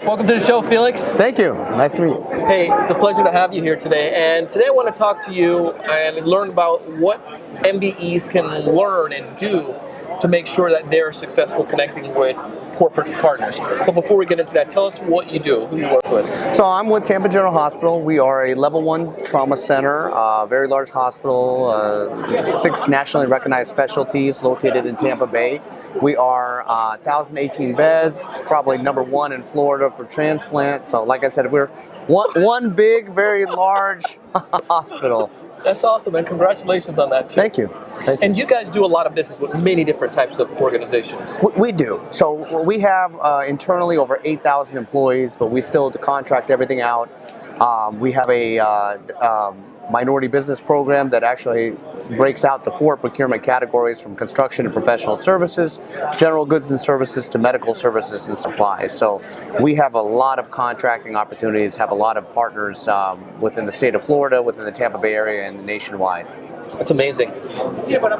Welcome to the show, Felix. Thank you. Nice to meet you. Hey, it's a pleasure to have you here today. And today I want to talk to you and learn about what MBEs can learn and do to make sure that they're successful connecting with corporate partners. But before we get into that, tell us what you do, who you work with. So I'm with Tampa General Hospital. We are a level 1 trauma center, very large hospital, 6 nationally recognized specialties located in Tampa Bay. We are 1,018 beds, probably number 1 in Florida for transplant. So like I said, we're one big, very large hospital. That's awesome, and congratulations on that too. Thank you. Thank you. And you guys do a lot of business with many different types of organizations. We do. So we have internally over 8,000 employees, but we still contract everything out. We have a minority business program that actually breaks out the 4 procurement categories from construction and professional services, general goods and services, to medical services and supplies. So we have a lot of contracting opportunities, have a lot of partners within the state of Florida, within the Tampa Bay area, and nationwide. That's amazing.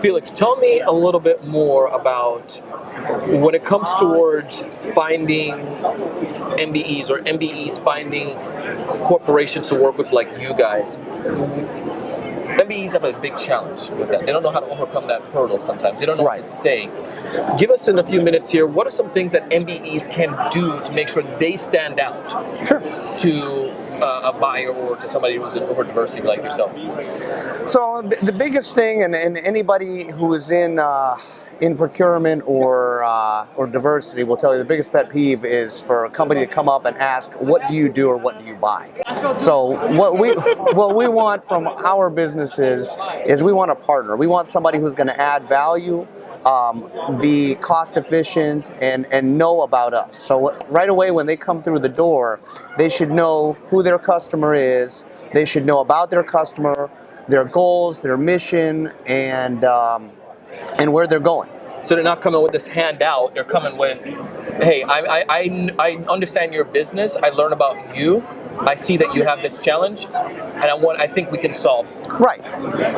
Felix, tell me a little bit more about when it comes towards finding MBEs or MBEs finding corporations to work with like you guys. MBEs have a big challenge with that. They don't know how to overcome that hurdle sometimes. They don't know what to say. Give us in a few minutes here, what are some things that MBEs can do to make sure they stand out to a buyer or to somebody who's over diversity like yourself? So the biggest thing, and anybody who is in procurement or diversity will tell you the biggest pet peeve is for a company to come up and ask, what do you do or what do you buy? So what we want from our businesses is we want a partner. We want somebody who's going to add value, be cost efficient, and know about us. So right away when they come through the door, they should know who their customer is. They should know about their customer, their goals, their mission, and where they're going. So they're not coming with this handout. They're coming with, hey, I understand your business. I learn about you. I see that you have this challenge, and I think we can solve it. Right.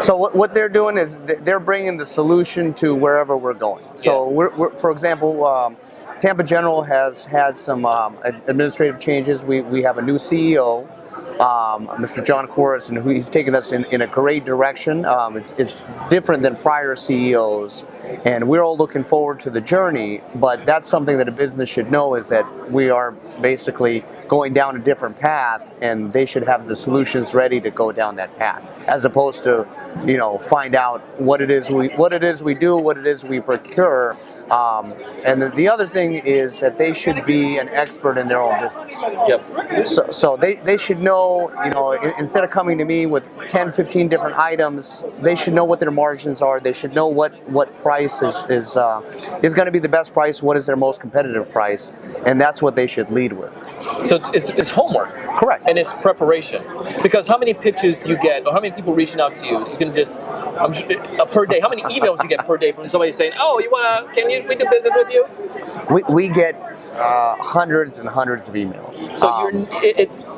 So what they're doing is they're bringing the solution to wherever we're going. So we're for example, Tampa General has had some administrative changes. We have a new CEO. Mr. John Corris, and he's taken us in a great direction. It's different than prior CEOs, and we're all looking forward to the journey, but that's something that a business should know, is that we are basically going down a different path, and they should have the solutions ready to go down that path, as opposed to, find out what it is we do, what it is we procure. And the other thing is that they should be an expert in their own business. Yep. So they should know, instead of coming to me with 10, 15 different items, they should know what their margins are. They should know what price is going to be the best price, what is their most competitive price, and that's what they should lead with. So it's homework. Correct. And it's preparation. Because how many pitches you get, or how many people reaching out to you? You can just, per day, how many emails you get per day from somebody saying, oh, we do business with you? We get hundreds and hundreds of emails. So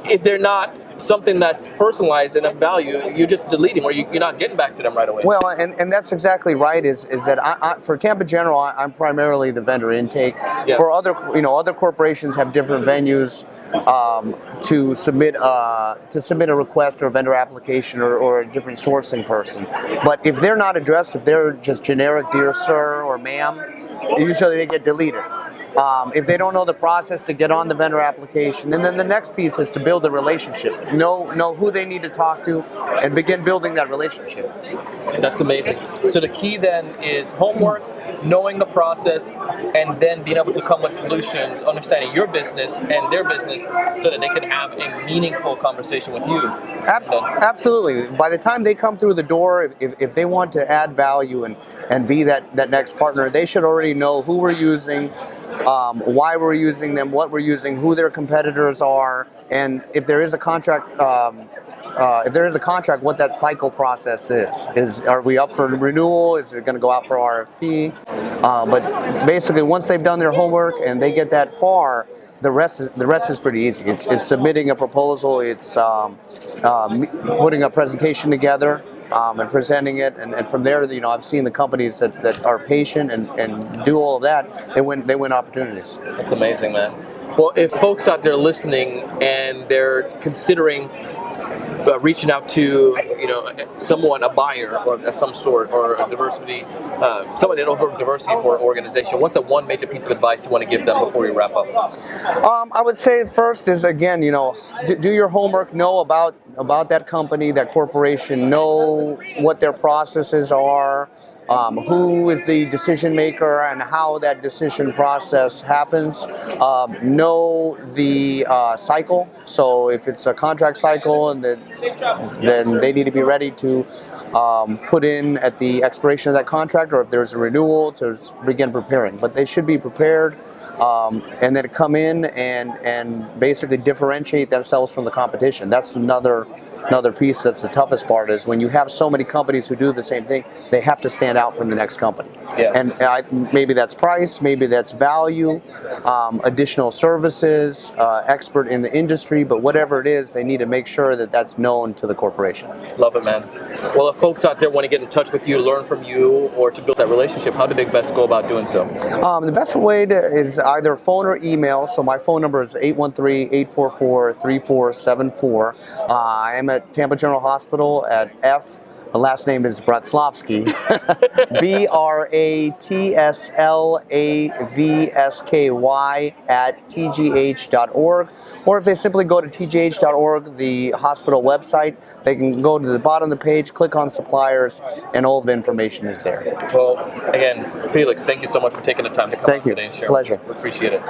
if they're not something that's personalized and of value, you're just deleting, or you're not getting back to them right away. Well, and that's exactly right. Is that I for Tampa General, I'm primarily the vendor intake. Yeah. For other corporations have different venues to submit a request or a vendor application or a different sourcing person. But if they're not addressed, if they're just generic dear sir or ma'am, usually they get deleted. If they don't know the process to get on the vendor application, and then the next piece is to build a relationship. Know who they need to talk to, and begin building that relationship. That's amazing. So the key then is homework, knowing the process, and then being able to come with solutions, understanding your business and their business, so that they can have a meaningful conversation with you. Absolutely. By the time they come through the door, if they want to add value and be that next partner, they should already know who we're using, why we're using them, what we're using, who their competitors are, and if there is a contract, what that cycle process is. Are we up for renewal? Is it going to go out for RFP? But basically, once they've done their homework and they get that far, the rest is pretty easy. It's submitting a proposal. It's putting a presentation together. And presenting it, and from there, I've seen the companies that are patient and do all of that. They win opportunities. That's amazing, man. Well, if folks out there listening and they're considering reaching out to someone, a buyer or of some sort, or a diversity, someone in over diversity for an organization, what's the one major piece of advice you want to give them before we wrap up? I would say first is, again, do your homework, know about that company, that corporation, know what their processes are, who is the decision maker and how that decision process happens. Know the cycle. So if it's a contract cycle, and then they need to be ready to put in at the expiration of that contract, or if there's a renewal, to begin preparing. But they should be prepared, and then come in and basically differentiate themselves from the competition. That's another piece that's the toughest part, is when you have so many companies who do the same thing, they have to stand out from the next company. Yeah. And maybe that's price, maybe that's value, additional services, expert in the industry, but whatever it is, they need to make sure that that's known to the corporation. Love it, man. Well, if folks out there want to get in touch with you, learn from you, or to build that relationship, how do they best go about doing so? The best way is either phone or email. So my phone number is 813-844-3474. I am at Tampa General Hospital at the last name is Bratslavsky, Bratslavsky at tgh.org. Or if they simply go to tgh.org, the hospital website, they can go to the bottom of the page, click on suppliers, and all of the information is there. Well, again, Felix, thank you so much for taking the time to come on today and share. Pleasure. We appreciate it.